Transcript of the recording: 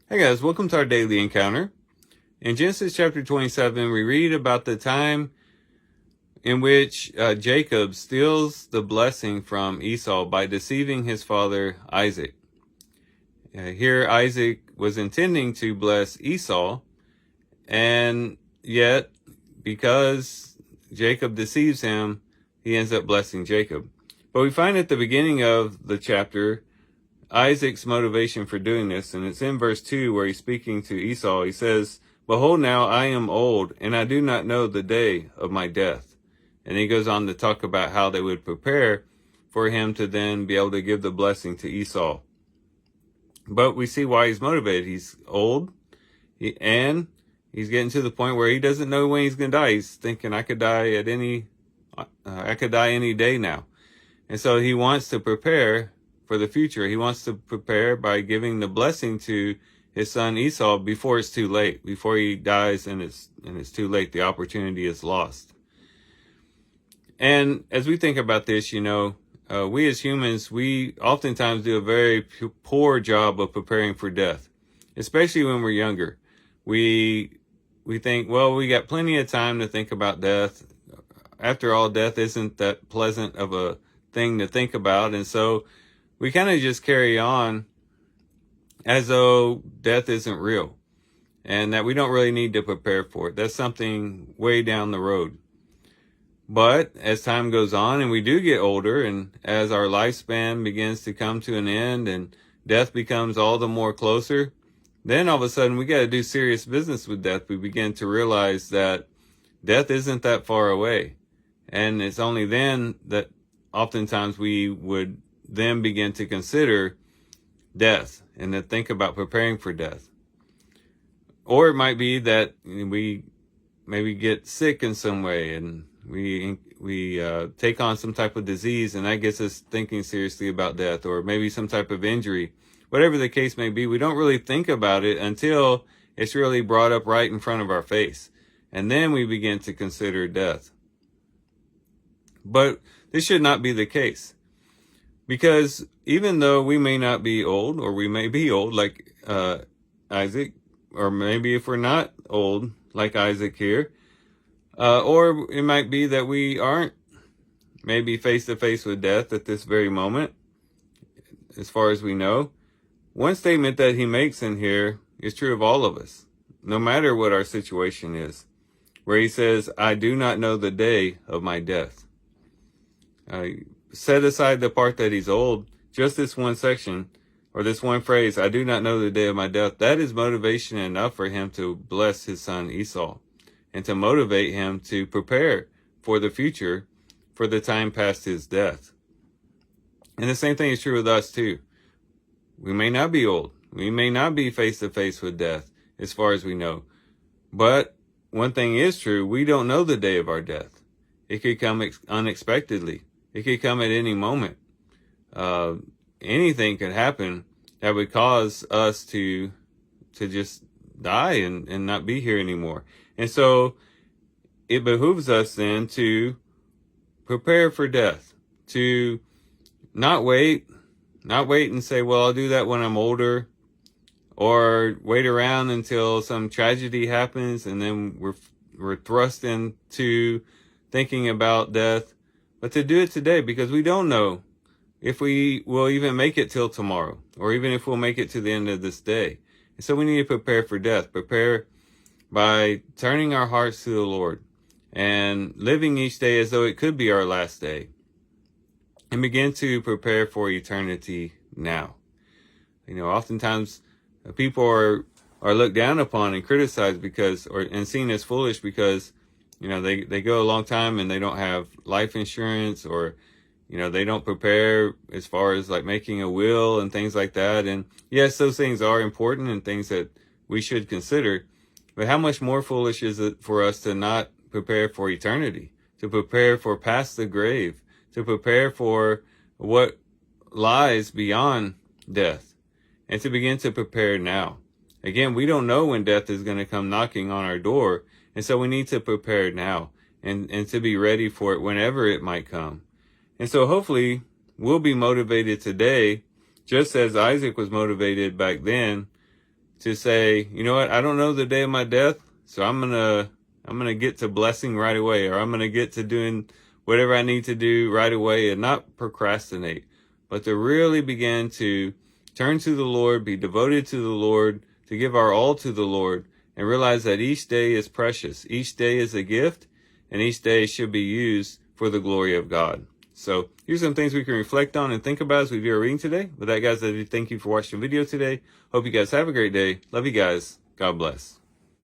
Hey guys, welcome to our daily encounter. In Genesis chapter 27, we read about the time in which Jacob steals the blessing from Esau by deceiving his father Isaac. Here Isaac was intending to bless Esau, and yet because Jacob deceives him, he ends up blessing Jacob. But we find at the beginning of the chapter Isaac's motivation for doing this, and it's in verse 2 where he's speaking to Esau. He says, "Behold, now I am old, and I do not know the day of my death." And he goes on to talk about how they would prepare for him to then be able to give the blessing to Esau. But we see why he's motivated. He's old, and he's getting to the point where he doesn't know when he's going to die. He's thinking, I could die any day now. And so he wants to prepare for the future. He wants to prepare by giving the blessing to his son Esau before it's too late, before he dies and it's too late. The opportunity is lost. And as we think about this, we as humans, we oftentimes do a very poor job of preparing for death, especially when we're younger. We think, well, we got plenty of time to think about death. After all, death isn't that pleasant of a thing to think about. And so we kind of just carry on as though death isn't real and that we don't really need to prepare for it. That's something way down the road. But as time goes on and we do get older, and as our lifespan begins to come to an end and death becomes all the more closer, then all of a sudden we got to do serious business with death. We begin to realize that death isn't that far away. And it's only then that oftentimes we would then begin to consider death and to think about preparing for death. Or it might be that we maybe get sick in some way and we take on some type of disease, and that gets us thinking seriously about death, or maybe some type of injury. Whatever the case may be, we don't really think about it until it's really brought up right in front of our face. And then we begin to consider death. But this should not be the case. Because even though we may not be old, or we may be old like Isaac, or maybe if we're not old like Isaac here, or it might be that we aren't maybe face to face with death at this very moment, as far as we know, one statement that he makes in here is true of all of us, no matter what our situation is, where he says, "I do not know the day of my death." Set aside the part that he's old, just this one section, or this one phrase, "I do not know the day of my death," that is motivation enough for him to bless his son Esau and to motivate him to prepare for the future, for the time past his death. And the same thing is true with us too. We may not be old. We may not be face to face with death as far as we know. But one thing is true, we don't know the day of our death. It could come unexpectedly. It could come at any moment. Anything could happen that would cause us to just die and not be here anymore. And so it behooves us then to prepare for death, to not wait and say, well, I'll do that when I'm older, or wait around until some tragedy happens and then we're thrust into thinking about death. But to do it today, because we don't know if we will even make it till tomorrow, or even if we'll make it to the end of this day. And so we need to prepare for death. Prepare by turning our hearts to the Lord and living each day as though it could be our last day. And begin to prepare for eternity now. Oftentimes people are looked down upon and criticized and seen as foolish because they go a long time and they don't have life insurance, or they don't prepare as far as like making a will and things like that. And yes, those things are important and things that we should consider, but how much more foolish is it for us to not prepare for eternity, to prepare for past the grave, to prepare for what lies beyond death, and to begin to prepare now. Again, we don't know when death is going to come knocking on our door. And so we need to prepare now and to be ready for it whenever it might come. And so hopefully we'll be motivated today, just as Isaac was motivated back then, to say, you know what, I don't know the day of my death, so I'm gonna get to blessing right away, or I'm gonna get to doing whatever I need to do right away, and not procrastinate, but to really begin to turn to the Lord, be devoted to the Lord, to give our all to the Lord, and realize that each day is precious. Each day is a gift, and each day should be used for the glory of God. So here's some things we can reflect on and think about as we do our reading today. With that, guys, I do thank you for watching the video today. Hope you guys have a great day. Love you guys. God bless.